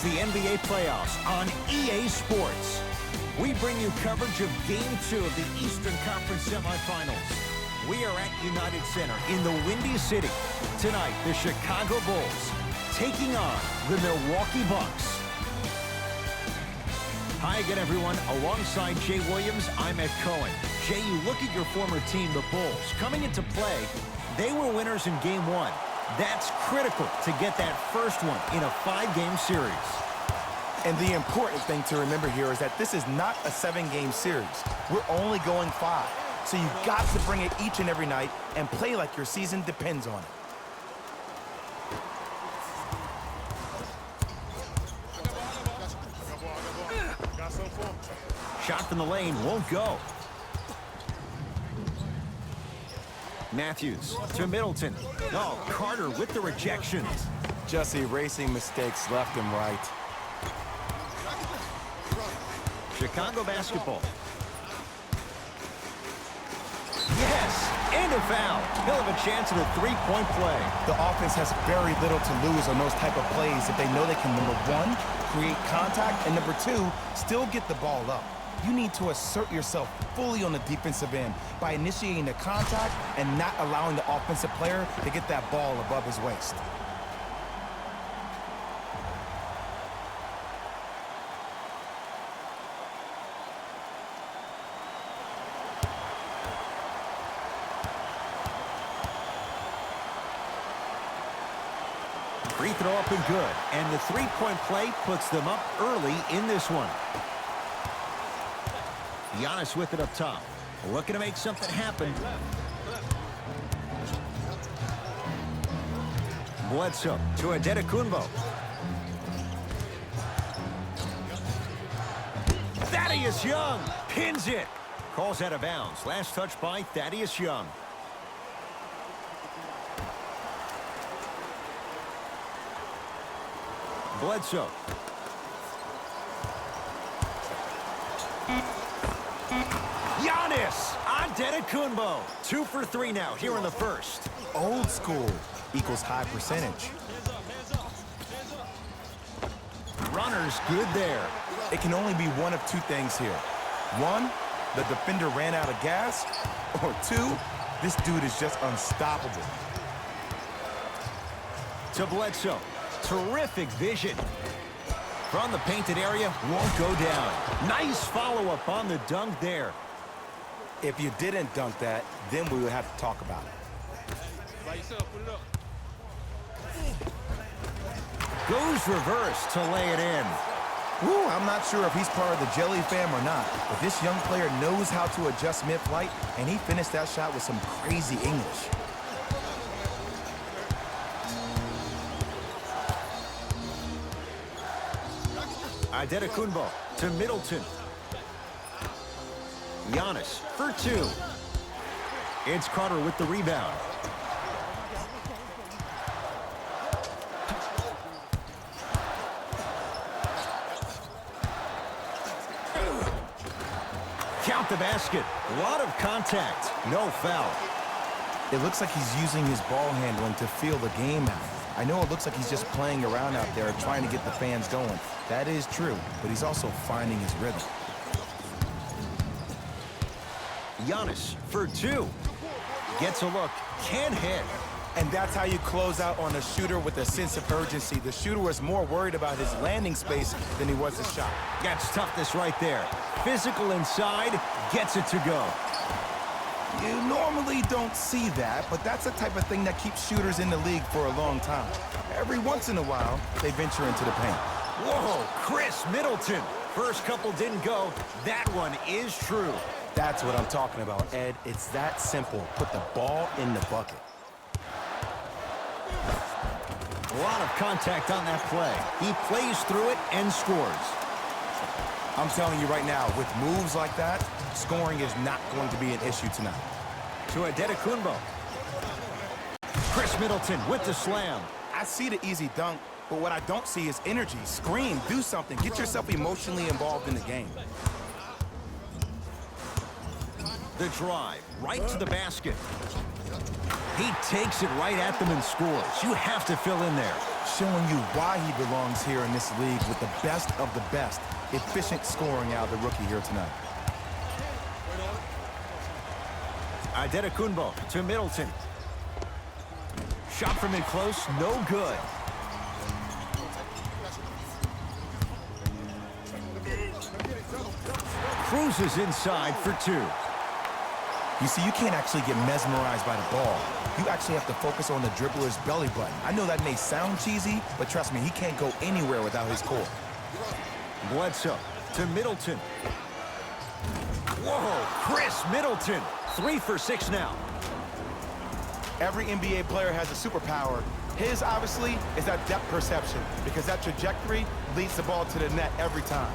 the NBA playoffs on EA Sports. We bring you coverage of Game 2 of the Eastern Conference semifinals. We are at United Center in the Windy City. Tonight, the Chicago Bulls taking on the Milwaukee Bucks. Hi again, everyone. Alongside Jay Williams, I'm Ed Cohen. Jay, you look at your former team, the Bulls. Coming into play, they were winners in Game 1. That's critical to get that first one in a 5-game series. And the important thing to remember here is that this is not a 7-game series. We're only going 5. So you've got to bring it each and every night and play like your season depends on it. Shot from the lane won't go. Matthews to Middleton. Oh, Carter with the rejections. Just erasing mistakes left and right. Chicago basketball. Yes, and a foul. He'll have a chance at a 3-point play. The offense has very little to lose on those type of plays if they know they can, number 1, create contact, and number 2, still get the ball up. You need to assert yourself fully on the defensive end by initiating the contact and not allowing the offensive player to get that ball above his waist. Free throw up and good. And the 3-point play puts them up early in this one. Giannis with it up top. Looking to make something happen. Bledsoe to Antetokounmpo. Thaddeus Young pins it. Calls out of bounds. Last touch by Thaddeus Young. Bledsoe. Giannis Antetokounmpo. 2 for 3 now here in the first. Old school equals high percentage. Runners good there. It can only be one of 2 things here. 1, the defender ran out of gas, or 2, this dude is just unstoppable. To Bledsoe. Terrific vision. From the painted area, won't go down. Nice follow-up on the dunk there. If you didn't dunk that, then we would have to talk about it. Goes reverse to lay it in. Woo, I'm not sure if he's part of the Jelly fam or not, but this young player knows how to adjust mid-flight, and he finished that shot with some crazy English. Antetokounmpo to Middleton. Giannis for 2. It's Carter with the rebound. Count the basket. A lot of contact. No foul. It looks like he's using his ball handling to feel the game out. I know it looks like he's just playing around out there trying to get the fans going. That is true, but he's also finding his rhythm. Giannis for 2. Gets a look. Can't hit. And that's how you close out on a shooter with a sense of urgency. The shooter was more worried about his landing space than he was his shot. That's toughness right there. Physical inside. Gets it to go. You normally don't see that, but that's the type of thing that keeps shooters in the league for a long time. Every once in a while, they venture into the paint. Whoa, Chris Middleton. First couple didn't go. That one is true. That's what I'm talking about, Ed. It's that simple. Put the ball in the bucket. A lot of contact on that play. He plays through it and scores. I'm telling you right now, with moves like that, scoring is not going to be an issue tonight. To Antetokounmpo. Chris Middleton with the slam. I see the easy dunk, but what I don't see is energy. Scream, do something. Get yourself emotionally involved in the game. The drive, right to the basket. He takes it right at them and scores. You have to fill in there. showing you why he belongs here in this league with the best of the best. Efficient scoring out of the rookie here tonight. Adetokunbo to Middleton. Shot from in close, no good. Cruises inside for 2. You see, you can't actually get mesmerized by the ball. You actually have to focus on the dribbler's belly button. I know that may sound cheesy, but trust me, he can't go anywhere without his core. Bledsoe to Middleton. Whoa, Chris Middleton. 3 for 6 now. Every NBA player has a superpower. His, obviously, is that depth perception, because that trajectory leads the ball to the net every time.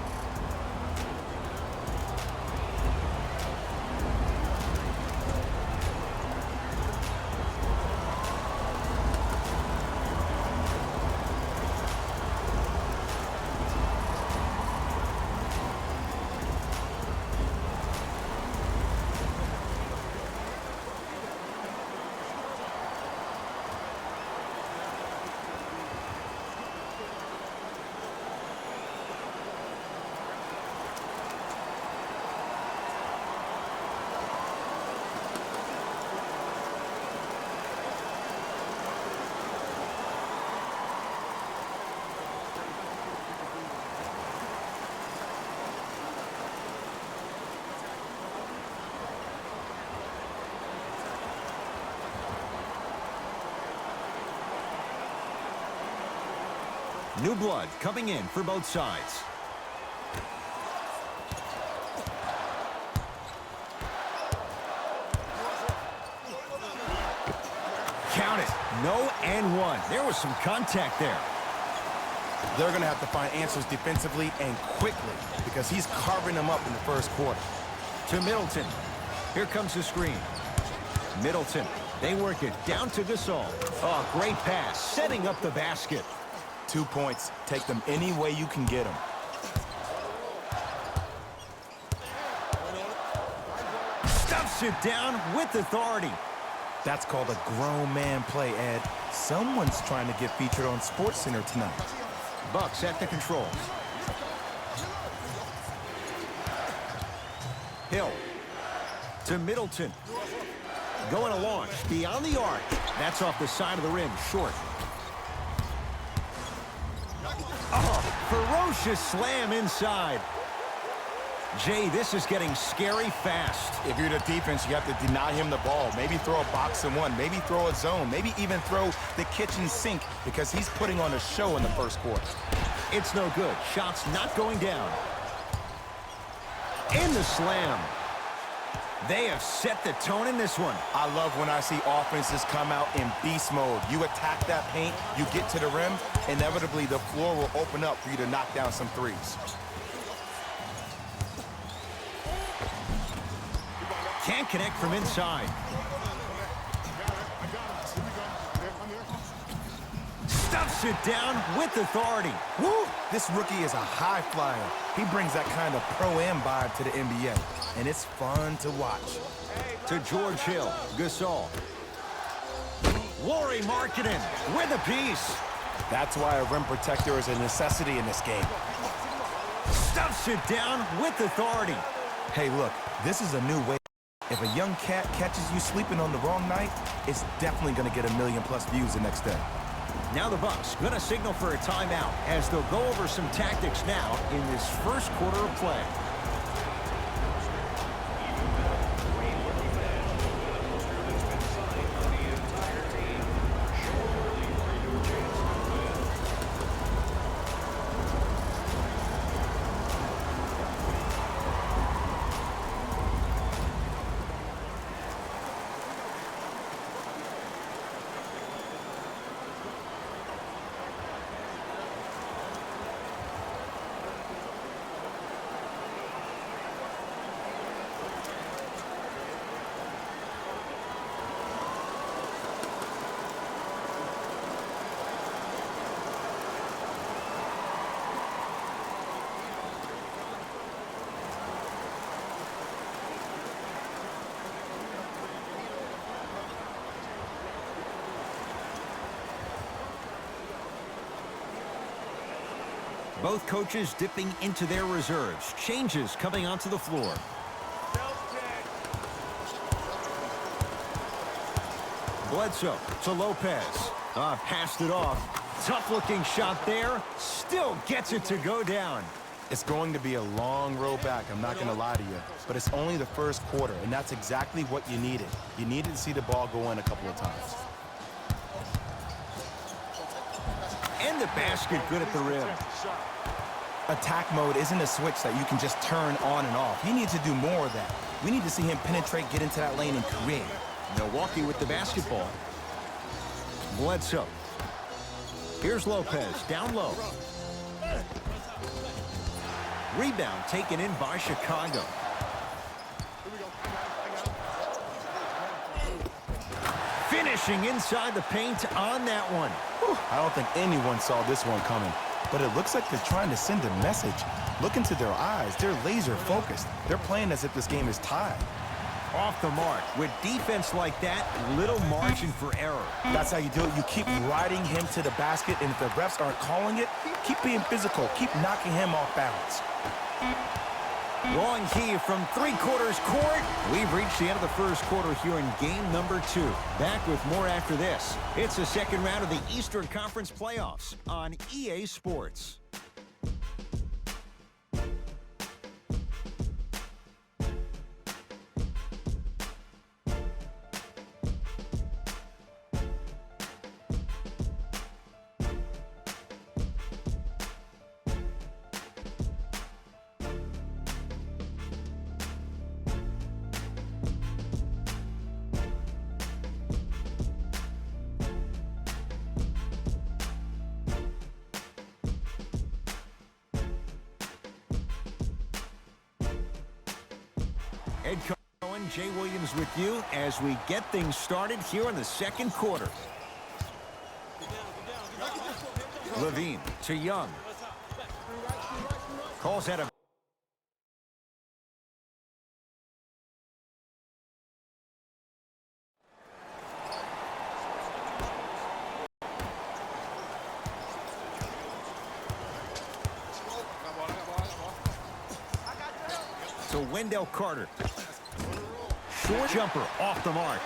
New blood coming in for both sides. Count it. No and 1. There was some contact there. They're going to have to find answers defensively and quickly because he's carving them up in the first quarter. To Middleton. Here comes the screen. Middleton. They work it down to Gasol. Oh, great pass. Setting up the basket. 2 points. Take them any way you can get them. Stuffs it down with authority. That's called a grown man play, Ed. Someone's trying to get featured on SportsCenter tonight. Bucks at the controls. Hill to Middleton. Going to launch beyond the arc. That's off the side of the rim, short. Oh, ferocious slam inside. Jay, this is getting scary fast. If you're the defense, you have to deny him the ball. Maybe throw a box and one. Maybe throw a zone. Maybe even throw the kitchen sink because he's putting on a show in the first quarter. It's no good. Shots not going down. In the slam. They have set the tone in this one. I love when I see offenses come out in beast mode. You attack that paint, you get to the rim, inevitably the floor will open up for you to knock down some threes. Can't connect from inside. Stuffs it down with authority. Woo! This rookie is a high flyer. He brings that kind of pro-am vibe to the NBA, and it's fun to watch. To George Hill, Gasol. Lauri Markkanen with a piece. That's why a rim protector is a necessity in this game. Stuffs it down with authority. Hey, look, this is a new way. If a young cat catches you sleeping on the wrong night, it's definitely going to get 1 million+ views the next day. Now the Bucks going to signal for a timeout as they'll go over some tactics now in this first quarter of play. Both coaches dipping into their reserves. Changes coming onto the floor. Bledsoe to Lopez. Passed it off. Tough-looking shot there. Still gets it to go down. It's going to be a long road back, I'm not going to lie to you. But it's only the first quarter, and that's exactly what you needed. You needed to see the ball go in a couple of times. And the basket good at the rim. Attack mode isn't a switch that you can just turn on and off. You need to do more of that. We need to see him penetrate, get into that lane, and create. Milwaukee with the basketball. Bledsoe. Here's Lopez, down low. Rebound taken in by Chicago. Finishing inside the paint on that one. Whew, I don't think anyone saw this one coming, but it looks like they're trying to send a message. Look into their eyes. They're laser focused. They're playing as if this game is tied. Off the mark. With defense like that, little margin for error. That's how you do it. You keep riding him to the basket, and if the refs aren't calling it, keep being physical. Keep knocking him off balance. Long key from three-quarters court. We've reached the end of the first quarter here in game number 2. Back with more after this. It's the second round of the Eastern Conference playoffs on EA Sports. Ed Cohen, Jay Williams with you as we get things started here in the second quarter. Levine to Young. Calls out a to Wendell Carter. Short jumper off the mark.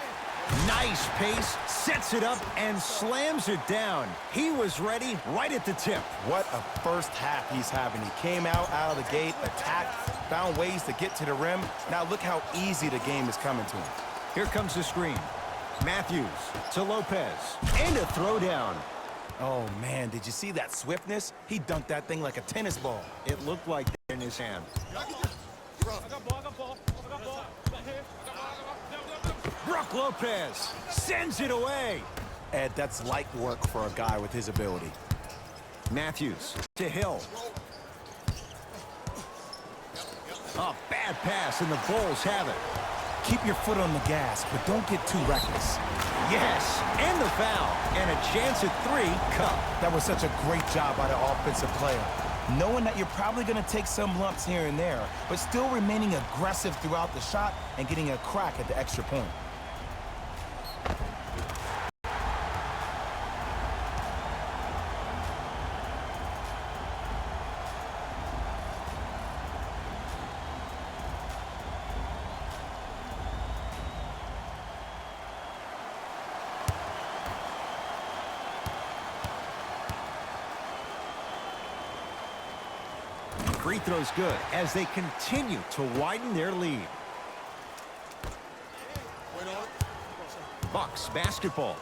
Nice pace, sets it up, and slams it down. He was ready right at the tip. What a first half he's having. He came out of the gate, attacked, found ways to get to the rim. Now look how easy the game is coming to him. Here comes the screen. Matthews to Lopez. And a throwdown. Oh, man, did you see that swiftness? He dunked that thing like a tennis ball. It looked like that in his hand. Brook Lopez sends it away. Ed, that's light work for a guy with his ability. Matthews to Hill. A bad pass, and the Bulls have it. Keep your foot on the gas, but don't get too reckless. Yes, and the foul, and a chance at 3, Cup. That was such a great job by the offensive player. Knowing that you're probably going to take some lumps here and there, but still remaining aggressive throughout the shot and getting a crack at the extra point. Free throw's good as they continue to widen their lead. Bucks basketball.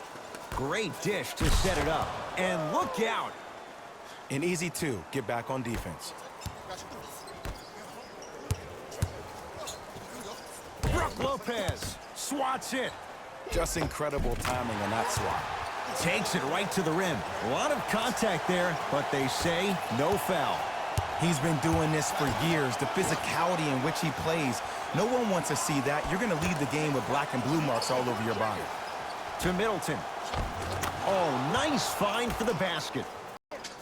Great dish to set it up. And look out. An easy 2. Get back on defense. Brook Lopez swats it. Just incredible timing on that swat. Takes it right to the rim. A lot of contact there, but they say no foul. He's been doing this for years. The physicality in which he plays, no one wants to see that. You're going to leave the game with black and blue marks all over your body. To Middleton. Oh, nice find for the basket.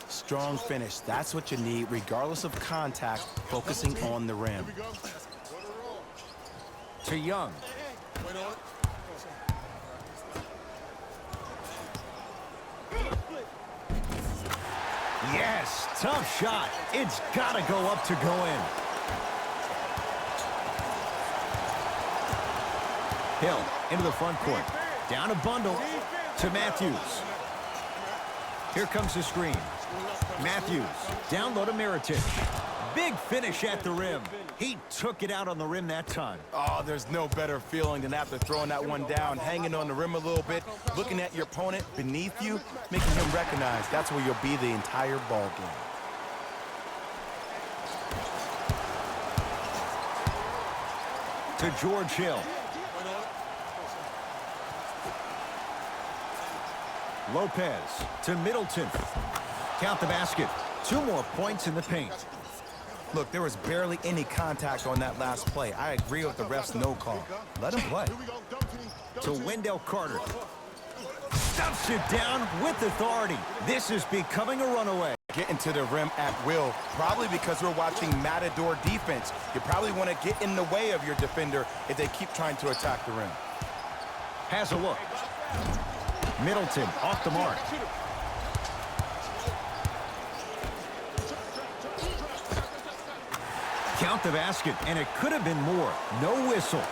Strong finish. That's what you need, regardless of contact, focusing on the rim. To Young. Yes, tough shot. It's got to go up to go in. Hill into the front court. Down a bundle to Matthews. Here comes the screen. Matthews down low to Mirotic. Big finish at the rim. He took it out on the rim that time. Oh, there's no better feeling than after throwing that one down, hanging on the rim a little bit, looking at your opponent beneath you, making him recognize that's where you'll be the entire ball game. To George Hill. Lopez to Middleton. Count the basket. 2 more points in the paint. Look, there was barely any contact on that last play. I agree with the ref's no call. Let him play. To Wendell Carter. Stuffs it down with authority. This is becoming a runaway. Getting to the rim at will, probably because we're watching Matador defense. You probably want to get in the way of your defender if they keep trying to attack the rim. Has a look. Middleton off the mark. Count the basket, and it could have been more. No whistle.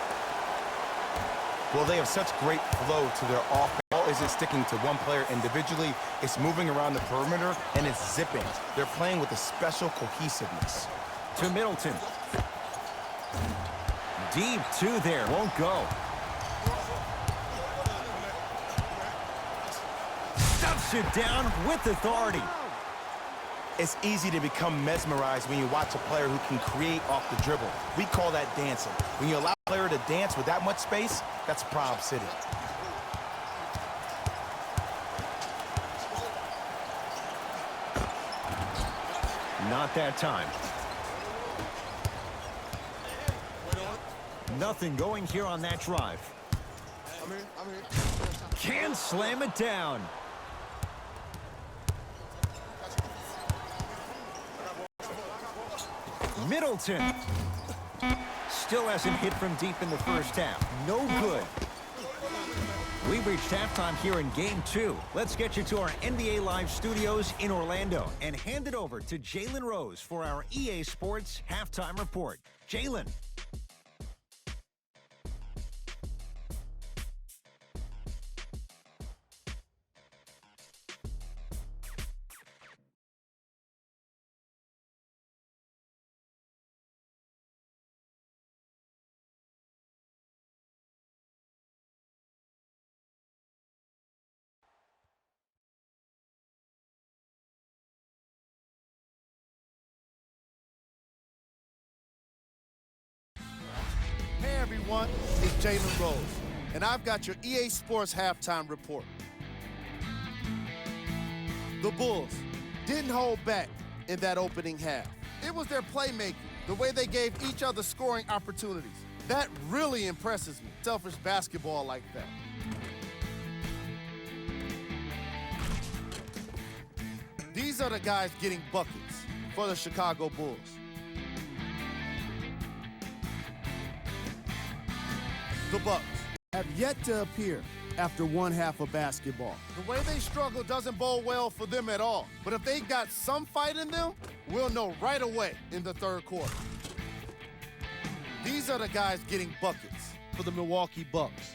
Well, they have such great flow to their offense. Ball isn't sticking to one player individually. It's moving around the perimeter, and it's zipping. They're playing with a special cohesiveness. To Middleton. Deep 2 there. Won't go. Stuffs it down with authority. It's easy to become mesmerized when you watch a player who can create off the dribble. We call that dancing. When you allow a player to dance with that much space, that's Prob City. Not that time. Nothing going here on that drive. Can slam it down. Middleton still hasn't hit from deep in the first half. No good. We've reached halftime here in Game 2. Let's get you to our NBA Live studios in Orlando and hand it over to Jalen Rose for our EA Sports Halftime Report. Jalen. Hey everyone, it's Jalen Rose, and I've got your EA Sports Halftime Report. The Bulls didn't hold back in that opening half. It was their playmaking, the way they gave each other scoring opportunities. That really impresses me, selfish basketball like that. These are the guys getting buckets for the Chicago Bulls. The Bucks have yet to appear after one half of basketball. The way they struggle doesn't bode well for them at all. But if they got some fight in them, we'll know right away in the third quarter. These are the guys getting buckets for the Milwaukee Bucks.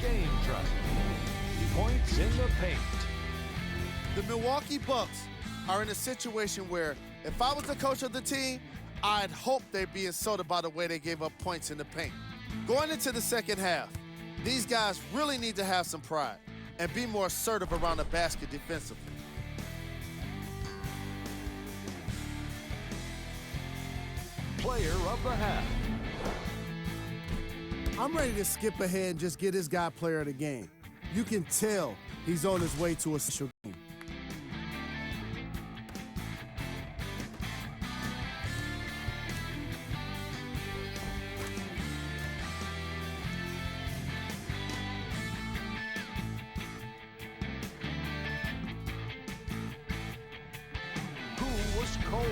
Game drive. Points in the paint. The Milwaukee Bucks are in a situation where if I was the coach of the team, I'd hope they'd be insulted by the way they gave up points in the paint. Going into the second half, these guys really need to have some pride and be more assertive around the basket defensively. Player of the half. I'm ready to skip ahead and just get this guy player of the game. You can tell he's on his way to a special game. Who was cold?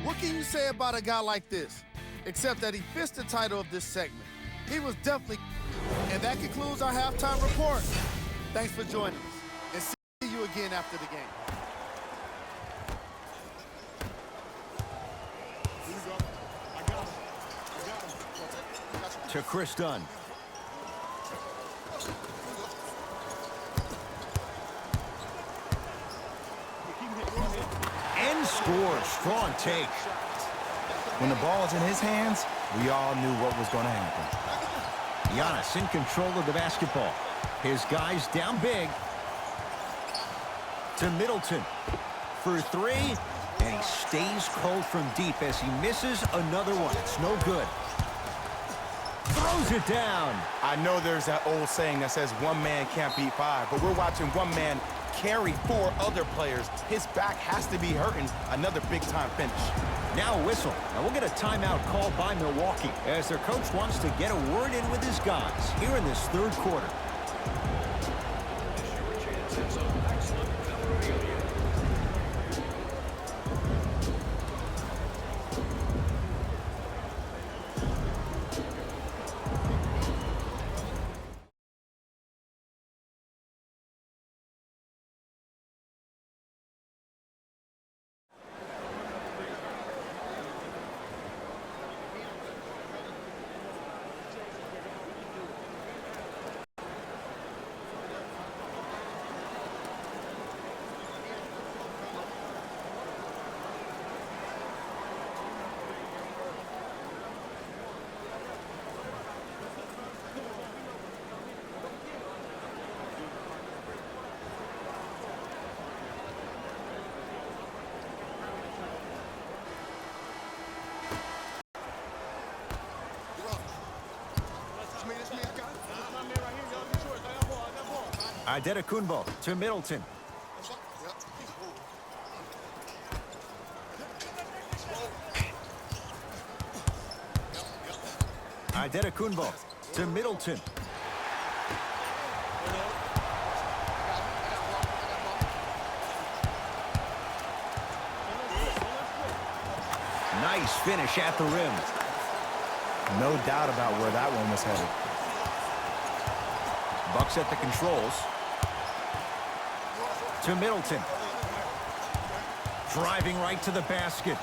What can you say about a guy like this, except that he fits the title of this segment? He was definitely. And that concludes our halftime report. Thanks for joining us, and see you again after the game. To Chris Dunn. And scores. Strong take. When the ball is in his hands, we all knew what was going to happen. Giannis in control of the basketball. His guys down big. To Middleton for three. And he stays cold from deep as he misses another one. It's no good. Throws it down. I know there's that old saying that says one man can't beat five, but we're watching one man carry four other players. His back has to be hurting. Another big-time finish. Now a whistle. Now we'll get a timeout called by Milwaukee as their coach wants to get a word in with his guys here in this third quarter. Antetokounmpo to Middleton. Antetokounmpo to Middleton. Nice finish at the rim. No doubt about where that one was headed. Bucks at the controls. To Middleton. Driving right to the basket.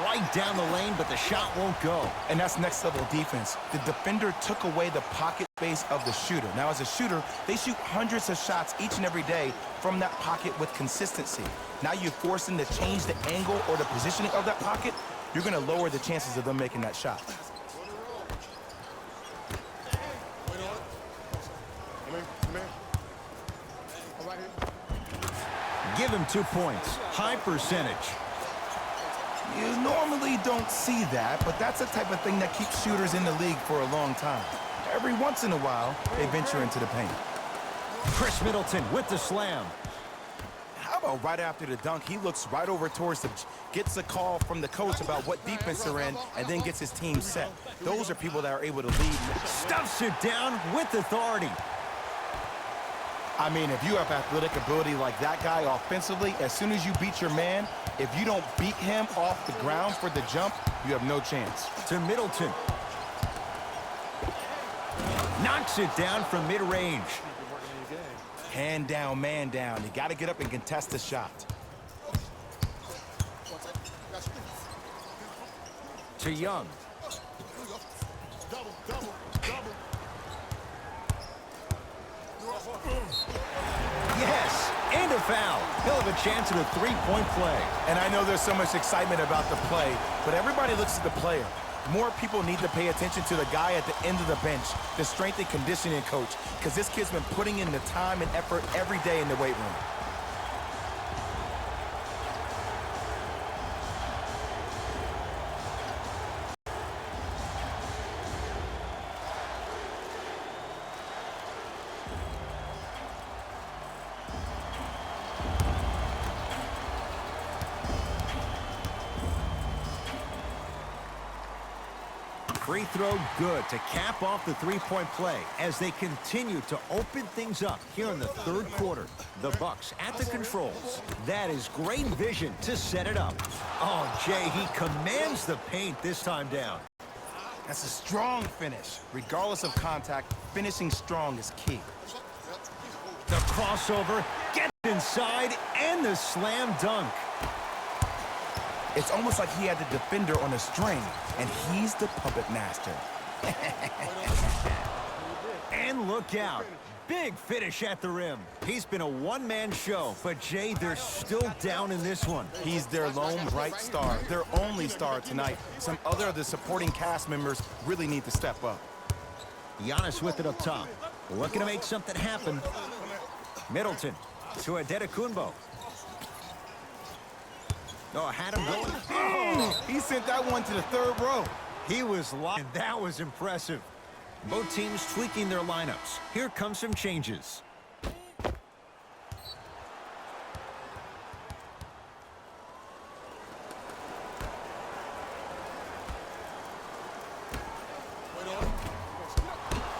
Right down the lane, but the shot won't go. And that's next level defense. The defender took away the pocket space of the shooter. Now, as a shooter, they shoot hundreds of shots each and every day from that pocket with consistency. Now you force them to change the angle or the positioning of that pocket. You're going to lower the chances of them making that shot. Give him 2 points. High percentage. You normally don't see that, but that's the type of thing that keeps shooters in the league for a long time. Every once in a while, they venture into the paint. Chris Middleton with the slam. How about right after the dunk, he looks right over towards the, gets a call from the coach about what defense they're in, and then gets his team set. Those are people that are able to lead. Stuffs it down with authority. I mean, if you have athletic ability like that guy offensively, as soon as you beat your man, if you don't beat him off the ground for the jump, you have no chance. To Middleton. Knocks it down from mid-range. Hand down, man down. You got to get up and contest the shot. To Young. Yes, and a foul. He'll have a chance at a three-point play. And I know there's so much excitement about the play, but everybody looks at the player. More people need to pay attention to the guy at the end of the bench, the strength and conditioning coach, because this kid's been putting in the time and effort every day in the weight room. Free throw good to cap off the three-point play as they continue to open things up here in the third quarter. The Bucks at the controls. That is great vision to set it up. Oh, Jay, he commands the paint this time down. That's a strong finish. Regardless of contact, finishing strong is key. The crossover, gets inside, and the slam dunk. It's almost like he had the defender on a string, and he's the puppet master. And look out. Big finish at the rim. He's been a one-man show, but Jay, they're still down in this one. He's their lone bright star, their only star tonight. Some other of the supporting cast members really need to step up. Giannis with it up top. Looking to make something happen. Middleton to Adetokounmpo. Oh, had him going. Oh, he sent that one to the third row. He was locked. That was impressive. Both teams tweaking their lineups. Here come some changes.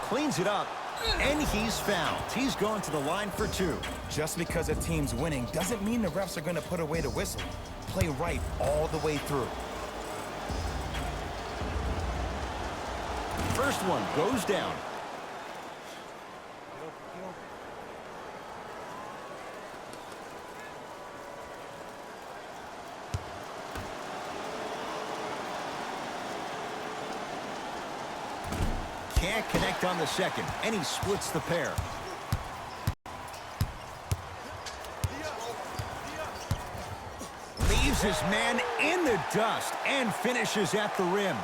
Cleans it up, and he's fouled. He's going to the line for two. Just because a team's winning doesn't mean the refs are going to put away the whistle. Play right all the way through. First one goes down. Can't connect on the second, and he splits the pair. Leaves his man in the dust and finishes at the rim.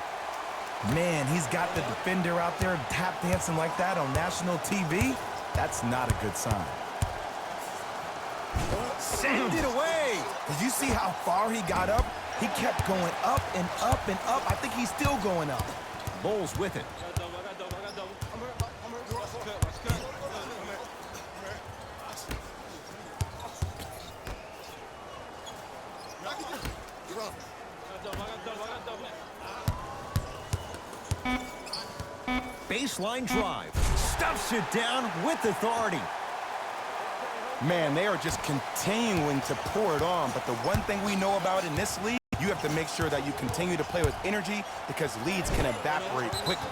Man, he's got the defender out there tap dancing like that on national TV. That's not a good sign. Send it away. Did you see how far he got up? He kept going up and up and up. I think he's still going up. Bulls with it. Baseline drive. Stuffs it down with authority. Man, they are just continuing to pour it on. But the one thing we know about in this league, you have to make sure that you continue to play with energy because leads can evaporate quickly.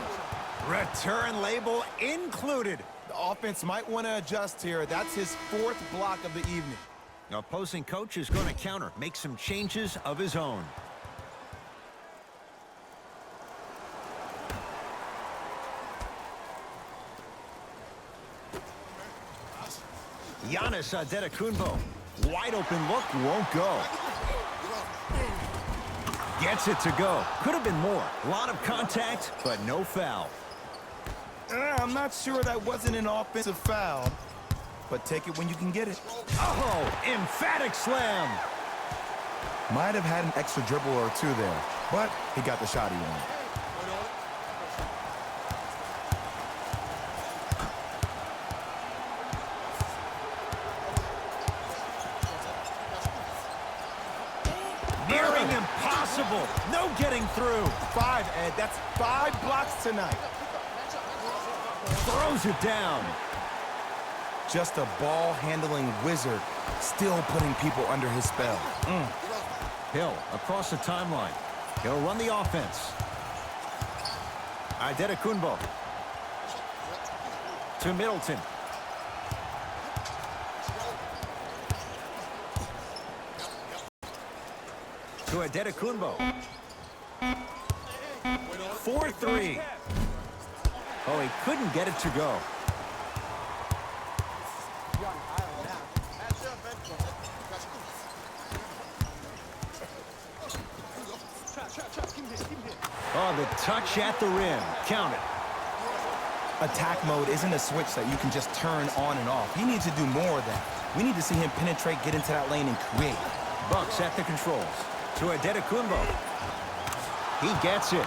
Return label included. The offense might want to adjust here. That's his fourth block of the evening. The opposing coach is going to counter, make some changes of his own. Giannis Adetokounmpo. Wide open look, won't go. Gets it to go. Could have been more. A lot of contact, but no foul. I'm not sure that wasn't an offensive foul, but take it when you can get it. Oh, emphatic slam. Might have had an extra dribble or two there, but he got the shot he wanted. Nearing impossible. No getting through. 5, Ed. That's 5 blocks tonight. Throws it down. Just a ball-handling wizard, still putting people under his spell. Hill across the timeline. He'll run the offense. Adetokounmpo to Middleton. To Adetokounmpo. 4-3. Oh, he couldn't get it to go. Oh, the touch at the rim. Count it. Attack mode isn't a switch that you can just turn on and off. He needs to do more of that. We need to see him penetrate, get into that lane, and create. Bucks at the controls. To Adetokounmpo. He gets it.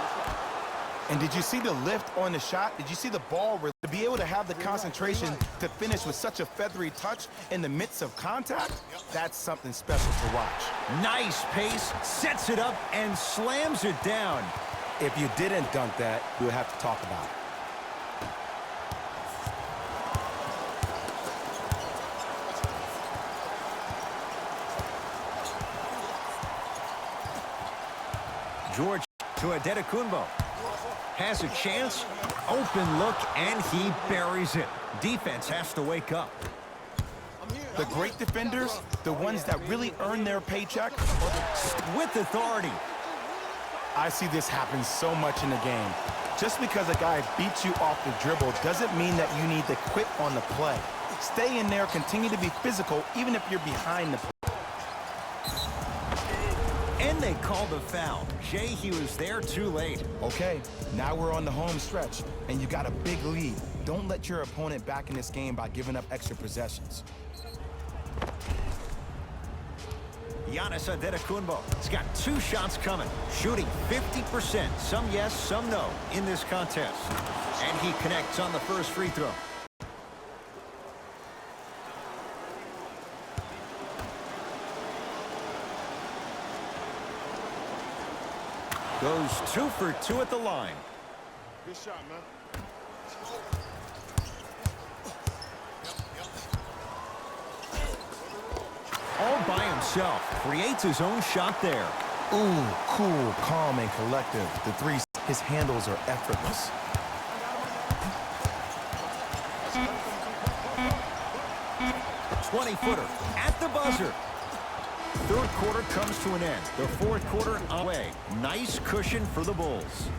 And did you see the lift on the shot? Did you see the ball? To be able to have the concentration to finish with such a feathery touch in the midst of contact, that's something special to watch. Nice pace, sets it up, and slams it down. If you didn't dunk that, we'll have to talk about it. George to Adetokounmpo. Has a chance. Open look, and he buries it. Defense has to wake up. The great defenders, the ones that really earn their paycheck, With authority. I see this happen so much in the game. Just because a guy beats you off the dribble doesn't mean that you need to quit on the play. Stay in there, continue to be physical, even if you're behind the play. And they called a foul. Jay, he was there too late. Okay, now we're on the home stretch, and you got a big lead. Don't let your opponent back in this game by giving up extra possessions. Giannis Antetokounmpo has got 2 shots coming, shooting 50%, some yes, some no, in this contest. And he connects on the first free throw. Goes 2 for 2 at the line. Good shot, man. All by himself, creates his own shot there. Ooh, cool, calm, and collective. The three, his handles are effortless. A 20-footer at the buzzer. Third quarter comes to an end. The fourth quarter away. Nice cushion for the Bulls.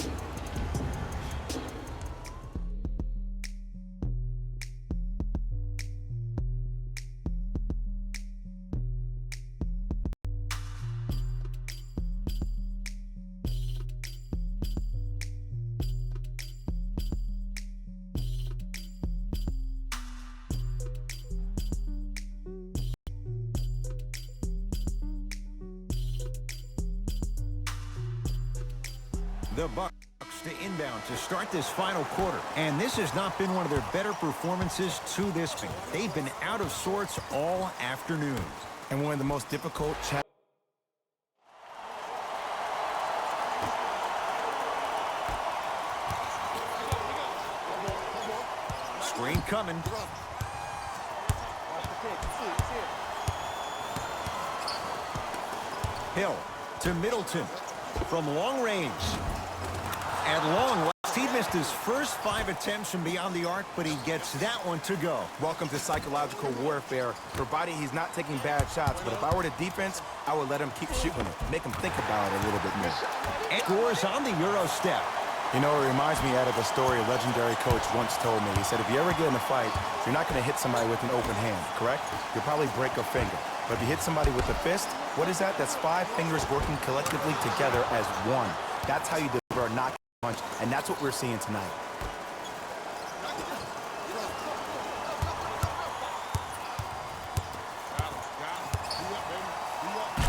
The Bucks to inbound to start this final quarter. And this has not been one of their better performances to this point. They've been out of sorts all afternoon. And one of the most difficult challenges. Screen coming. Hill to Middleton from long range. At long last, he missed his first 5 attempts from beyond the arc, but he gets that one to go. Welcome to psychological warfare, providing he's not taking bad shots. But if I were the defense, I would let him keep shooting it, make him think about it a little bit more. And scores on the Euro step. You know, it reminds me out of a story a legendary coach once told me. He said, if you ever get in a fight, you're not going to hit somebody with an open hand, correct? You'll probably break a finger. But if you hit somebody with a fist, what is that? That's 5 fingers working collectively together as one. That's how you deliver a knockout punch, and that's what we're seeing tonight.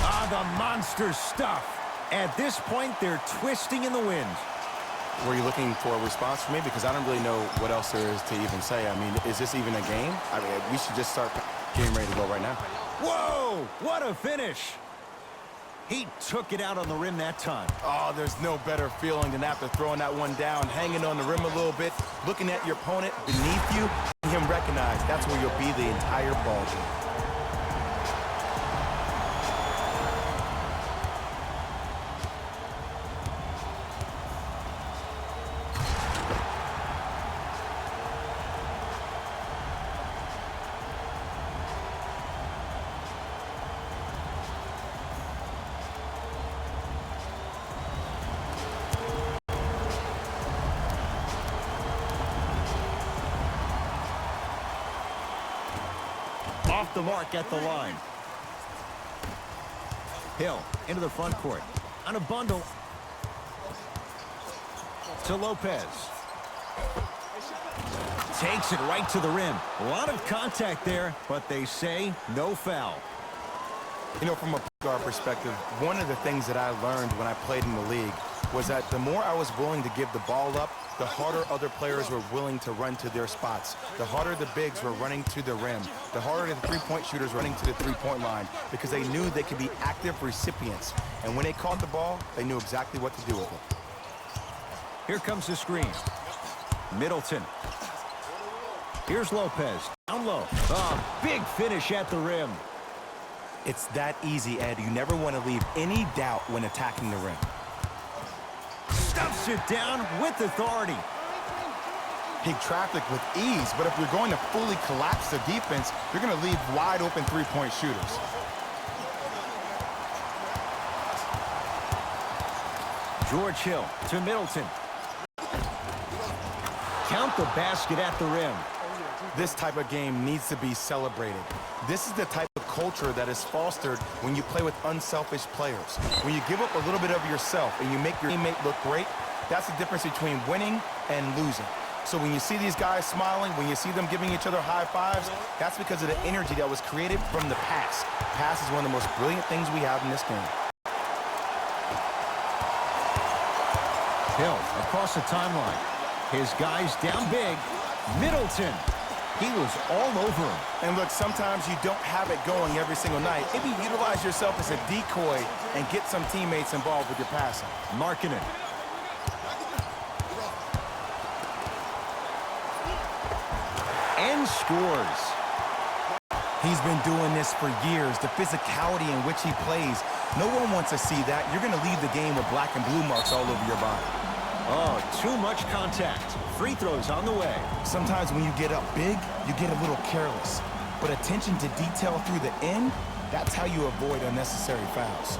Ah, the monster stuff. At this point, they're twisting in the wind. Were you looking for a response from me? Because I don't really know what else there is to even say. I mean, is this even a game? I mean, we should just start getting ready to go right now. Whoa, what a finish. He took it out on the rim that time. Oh, there's no better feeling than after throwing that one down, hanging on the rim a little bit, looking at your opponent beneath you, and him recognize that's where you'll be the entire ball game. Off the mark at the line. Hill into the front court. On a bundle. To Lopez. Takes it right to the rim. A lot of contact there, but they say no foul. You know, from a guard perspective, one of the things that I learned when I played in the league was that the more I was willing to give the ball up, the harder other players were willing to run to their spots. The harder the bigs were running to the rim. The harder the three-point shooters running to the three-point line, because they knew they could be active recipients. And when they caught the ball, they knew exactly what to do with it. Here comes the screen. Middleton. Here's Lopez. Down low. Big finish at the rim. It's that easy, Ed. You never want to leave any doubt when attacking the rim. Stuffs Stuffs it down with authority. He traffic with ease, but if you're going to fully collapse the defense, you're going to leave wide open three-point shooters. George Hill to Middleton. Count the basket at the rim. This type of game needs to be celebrated. This is the type of culture that is fostered when you play with unselfish players. When you give up a little bit of yourself and you make your teammate look great, that's the difference between winning and losing. So when you see these guys smiling, when you see them giving each other high fives, that's because of the energy that was created from the pass. Pass is one of the most brilliant things we have in this game. Hill across the timeline. His guys down big. Middleton. He was all over him. And look, sometimes you don't have it going every single night. Maybe utilize yourself as a decoy and get some teammates involved with your passing. Markkanen. And scores. He's been doing this for years. The physicality in which he plays, no one wants to see that. You're going to leave the game with black and blue marks all over your body. Oh, too much contact. Free throws on the way. Sometimes when you get up big, you get a little careless. But attention to detail through the end, that's how you avoid unnecessary fouls.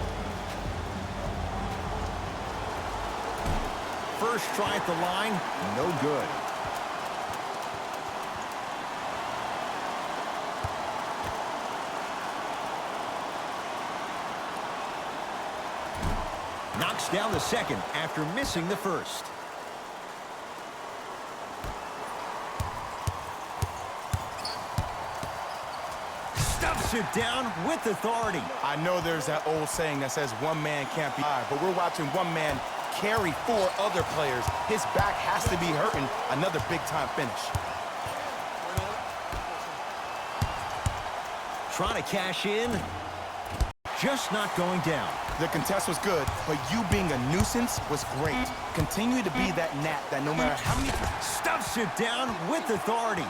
First try at the line, no good. Knocks down the second after missing the first. Stuffs it down with authority. I know there's that old saying that says one man can't be high, but we're watching one man carry four other players. His back has to be hurting. Another big-time finish. Trying to cash in. Just not going down. The contest was good, but you being a nuisance was great. Continue to be that gnat that no matter how many... Stuffs it down with authority.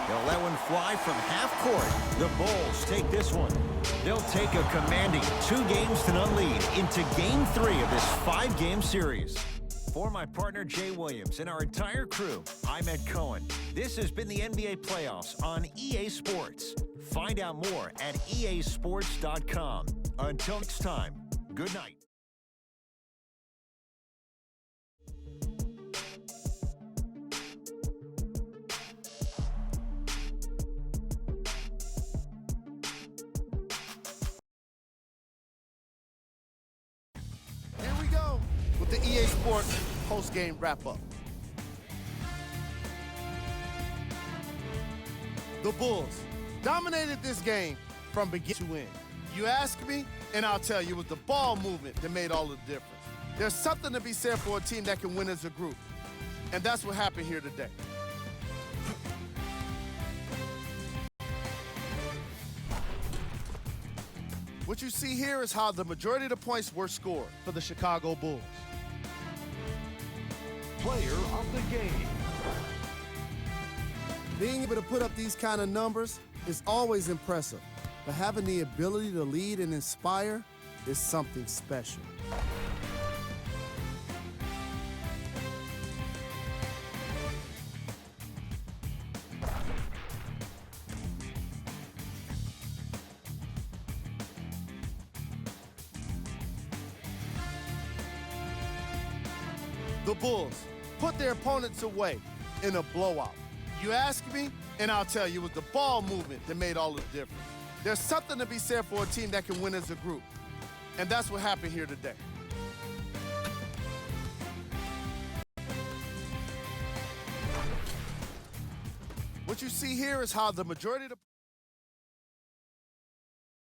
They'll let one fly from half court. The Bulls take this one. They'll take a commanding 2-0 lead into Game 3 of this 5-game series. For my partner, Jay Williams, and our entire crew, I'm Ed Cohen. This has been the NBA Playoffs on EA Sports. Find out more at easports.com. Until next time, good night. Here we go with the EA Sports post-game wrap-up. The Bulls dominated this game from beginning to end. You ask me, and I'll tell you, it was the ball movement that made all the difference. There's something to be said for a team that can win as a group, and that's what happened here today. What you see here is how the majority of the points were scored for the Chicago Bulls. Player of the game. Being able to put up these kind of numbers is always impressive, but having the ability to lead and inspire is something special. The Bulls put their opponents away in a blowout. You ask me, and I'll tell you, it was the ball movement that made all the difference. There's something to be said for a team that can win as a group, and that's what happened here today. What you see here is how the majority of the